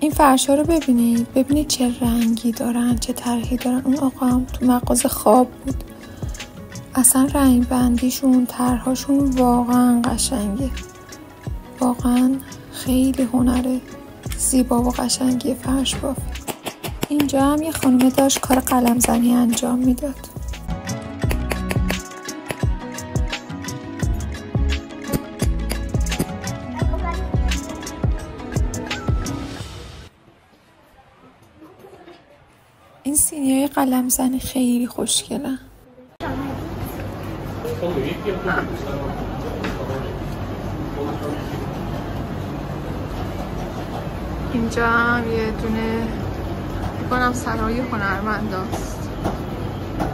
این فرشا رو ببینید چه رنگی دارن، چه طرحی دارن. اون آقا هم تو مغازه خواب بود. اصلا رنگ بندیشون، طرحشون واقعا قشنگه. واقعا خیلی هنر زیبا و قشنگی فرش بافی. اینجا هم یه خانومه داشت کار قلم زنی انجام میداد. این سینی‌های قلم زنی خیلی خوشگلن. اینجا هم یه دونه بکنم سرای هنرمنداست،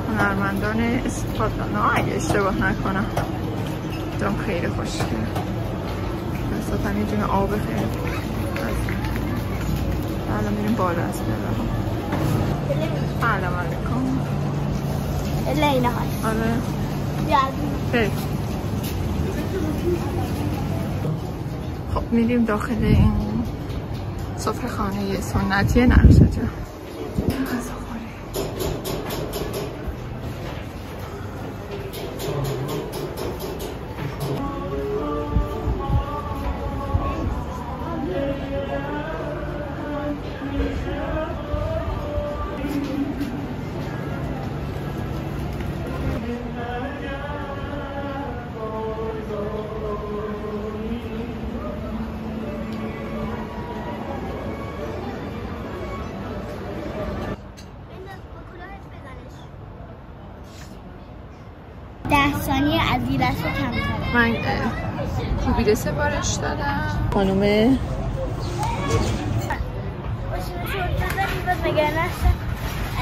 هنرمندان اسپارتانا اگه اشتباه نکنم. دم خیلی خوشگله. مثلا یه دونه آب خیلی الان میریم بالا از بلا. سلام علیکم. لیلا هست. آره بریم. خب میریم داخل این سفره خانه سنتی نقشه جا. از این دسته کمتره. من کوبیده سفارش دادم. خانومه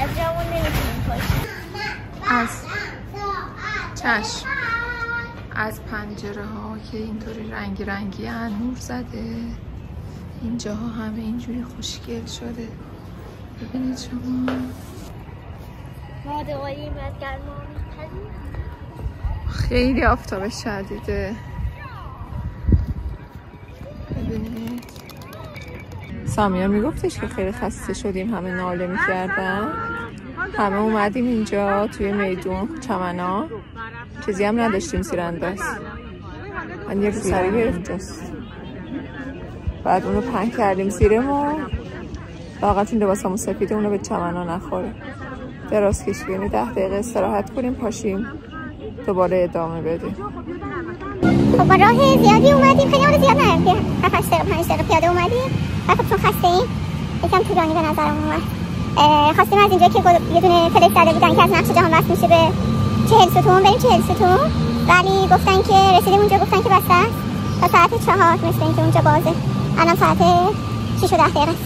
از جامون نمیتونیم پاشیم. از چشم از پنجره ها که اینطوری رنگی رنگی نور زده. اینجاها همه اینجوری خوشگل شده. ببینید شما. ما دواریم از گرما خیلی آفتاب شدیده. ببینید سامیار میگفتش که خیلی خسته شدیم، همه ناله میکردن. همه اومدیم اینجا توی میدون چمنا، چیزی هم نداشتیم زیرانداز. من یه سری گرفت جست. بعد اونو پهن کردیم زیرمون. واقعا این لباسامون سفیده، اونو به چمنا نخوره. دراز کشیدیم 10 دقیقه استراحت کنیم، پاشیم دوباره ادامه بدیم. خب با راه زیادی اومدیم، خیلی راه زیاد نرفتیم. 7-8 دقیقه 5 دقیقه پیاده اومدیم. و خب چون خسته ایم یکم طولانی به نظرمون اومد. خواستیم از اینجا که یه دونه فلکس زده بودن که از نقش جهان وصل میشه به 40 ستون بریم 40 ستون، ولی گفتن که رسیدیم اونجا گفتن که بسته است تا ساعت 4 مثل اینکه اونجا بازه. الان ساعت 6 و 10 دقیقه است.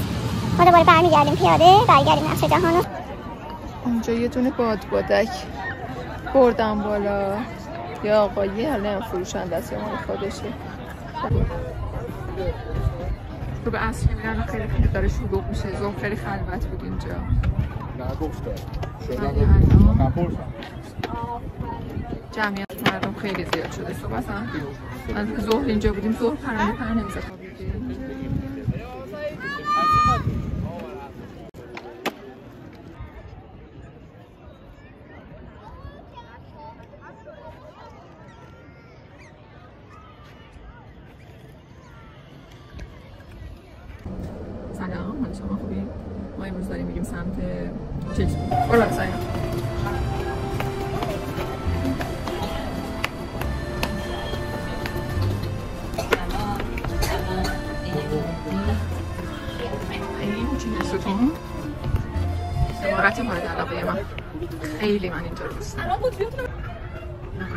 ما دوباره برمیگردیم پیاده برگردیم نقش جهانو. اونجا یه دونه بادبادک بردم بالا. یا آقایی حالا فروشنده است یا مال خودشه. رو به اصل میرن خیلی خیلی داره شلوغ میشه. ظهر خیلی خلوت بود اینجا. نگفته جمعیت مردم خیلی زیاد شده صبح. اصلا از ظهر اینجا بودیم، ظهر پرنده پر نمیزد. سلام، حال شما خوبی؟ ما امروز داریم میریم سمت چیز. برو سلام. این چیز ستون عبارت مورد علاقه من. خیلی من اینجا رو دوست دارم.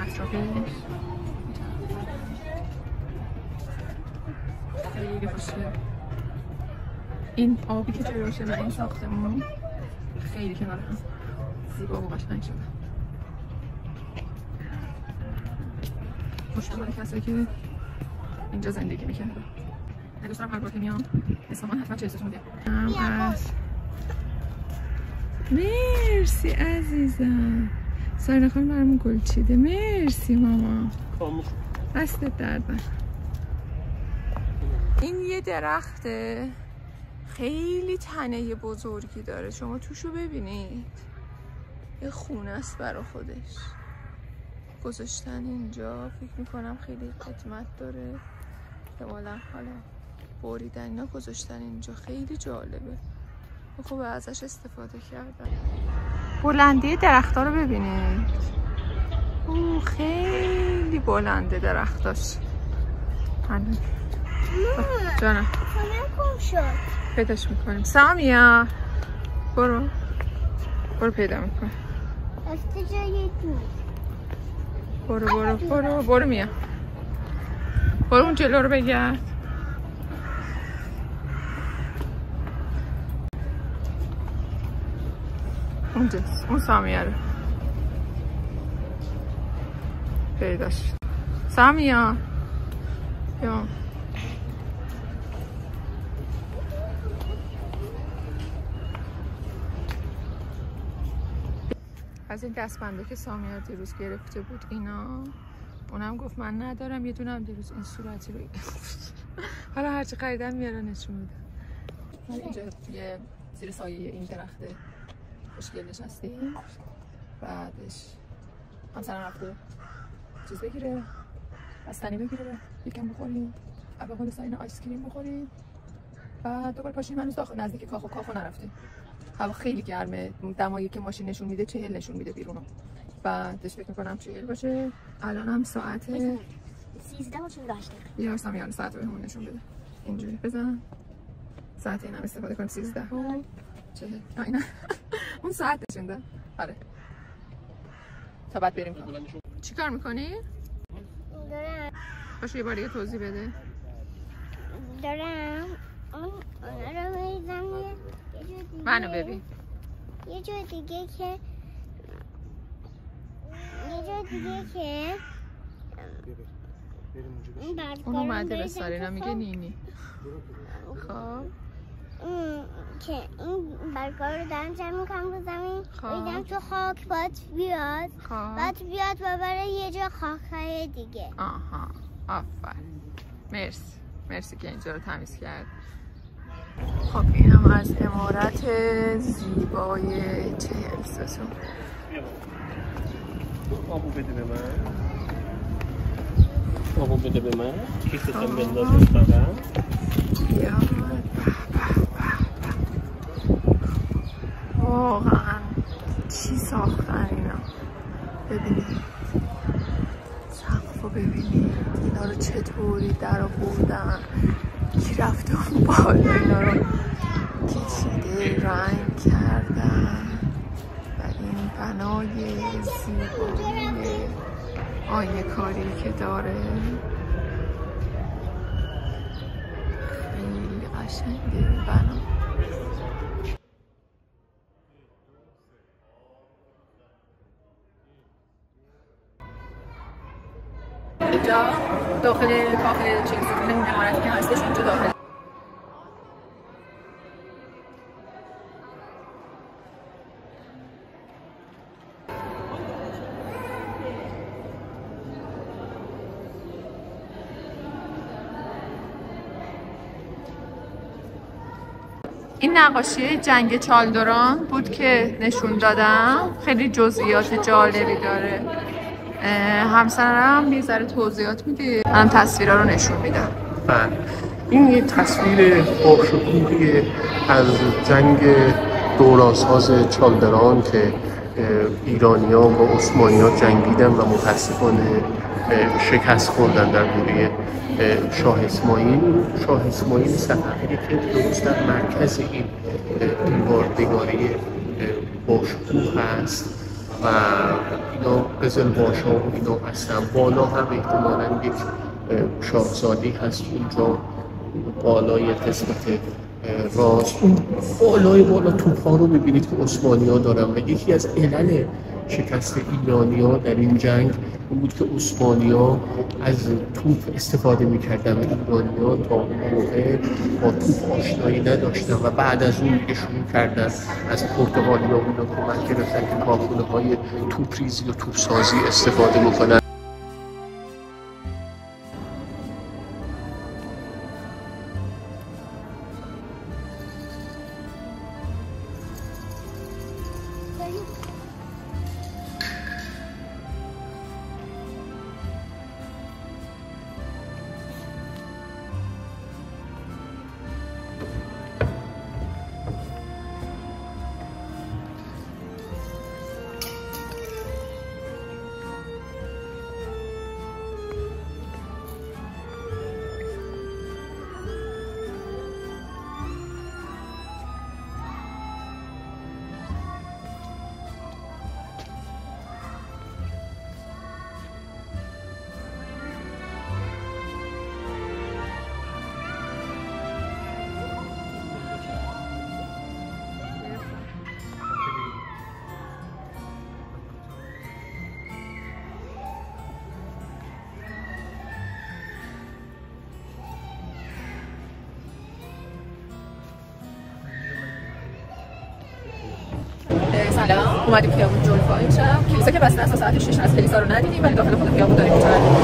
اطرافش خیلی خوشگله. این آبی که جلوشه و این ساختمون خیلی کنار هم زیبا و قشنگ شده. خوشبختانه کسایی که اینجا زندگی میکنن. دوست دارم هر بار که میام اسم من حتما 40 ستون بیام. مرسی عزیزم. ساینا خانم برامون گل چیده. مرسی ماما. دستت درد نکنه. این یه درخته خیلی تنه بزرگی داره، شما توشو ببینید. یه خونه است برا خودش گذاشتن اینجا. فکر میکنم خیلی قدمت داره، احتمالا حالا بریدن اینا گذاشتن اینجا. خیلی جالبه، خوبه ازش استفاده کردن. بلندی درخت‌ها رو ببینید، اوه خیلی بلنده درختاش. هنوز جانم گم شد. پیداش میکنیم. سامیا برو پیدا میکنیم. رفته جای دور. برو میا. برو اون جلو رو بگرد. اونجاست، اون سامیا رو پیدا شد. سامیا یا از این دستبنده که سامیا دیروز گرفته بود اینا، اونم گفت من ندارم، یه دونم دیروز این صورتی رو حالا هرچی خریدم میارن نشون میدم. اینجا توی زیر سایه این درخته خوشگل نشستیم. بعدش همسرم رفته چیز بگیره، بستنی بگیره، یکم بخوریم، به قول ساینا آیس کریم بخوریم. بعد دوباره پاشیم. هنوز داخل نزدیک کاخو نرفتیم، هوا خیلی گرمه، دمایی که ماشین نشون میده 40 نشون میده بیرونو. بعدش فکر میکنم 40 باشه. الان هم ساعت 13 و 48 دقیقه. یا سامیان ساعت رو بهمون نشون بده. اینجوری بزن ساعت اینم استفاده کنیم. 13 و 40. اینا اون ساعت نشون ده. آره تا بعد بریم. چی کار میکنی؟ دارم باشه یه بار دیگه توضیح بده. دارم اون رو میزم منو ببین. یه جای دیگه که اون اومده به سارینا میگه نینی. خب که این برگار رو دارم جمع میکنم رو زمین، بگم تو خاک باید بیاد، باید بیاد و برای یه جا خاکهای دیگه. آها آفرین، مرسی که اینجا رو تمیز کرد. خب این هم از عمارت زیبای 40 ستون. آبو بده به من کیفتم بندازش بدم. واقعا چی ساختن اینا، ببینید سقف رو ببینید، اینا رو چطوری در آوردن، کی رفته اون بالا اینا رو کشیده رنگ کردن و این بنای زیبایی آیه کاری که داره خیلی قشنگه این بنا. اینجا داخل کافه چیز این عمارتی که هستش اینجا داخل. این نقاشی جنگ چالدران بود که نشون دادم، خیلی جزئیات جالبی داره. همسرم یه ذره توضیحات میده، منم تصویرها رو نشون میدم. این یه تصویر باشکوهی از جنگ دورانساز چالدران که ایرانی‌ها با عثمانی‌ها جنگیدن و متاسفانه شکست خوردن در دوره شاه اسماعیل. شاه اسماعیل سفری که درست در مرکز این دیوارنگاری باشکوه هست و اینا قزلباش‌ها و اینا هستن. بالا هم احتمالاً یک شاهزادی هست اونجا بالای قسمت راست. اون بالا توپ‌ها رو ببینید که عثمانی‌ها دارن و یکی از علل شکست ایرانی‌ها در این جنگ اون بود که عثمانی‌ها از توپ استفاده می‌کردن و ایرانی‌ها تا اون موقع با توپ آشنایی نداشتن و بعد از اون دیگه شروع کردن از پرتغالی‌ها اونا کمک گرفتن که کارخونه‌های توپریزی و توپسازی استفاده بکنن. اومدیم خیابون جلفا امشب. کلیسا که بسته است ساعت 6 از کلیسا رو ندیدیم ولی داخل خود خیابون داریم می‌چرخیم.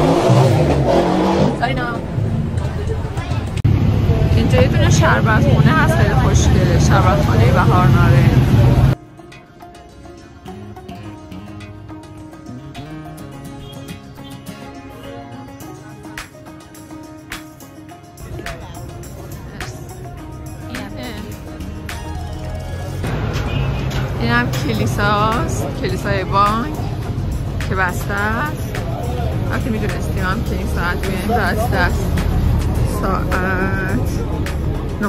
سارینا اینجا یه دونه شربت خونه هست خیلی خوشگله، شربت خانه بهار نارنج. این هم کلیساست، کلیسای بانک که بسته است. وقتی میدونستیم هم که این ساعت بیایم بسته است، ساعت 9:30.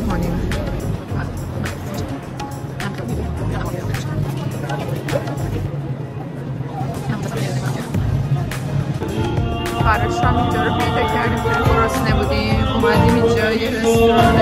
براش هم اینجا رو پیدا کردیم که گرسنه بودیم، اومدیم اینجا یه رستوران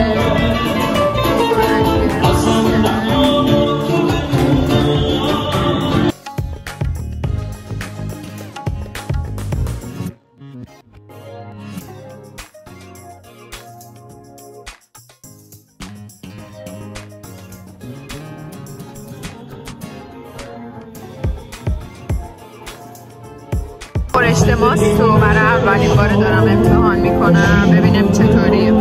خورشت ماست و برای اولین بار دارم امتحان میکنم، ببینم چطوریه.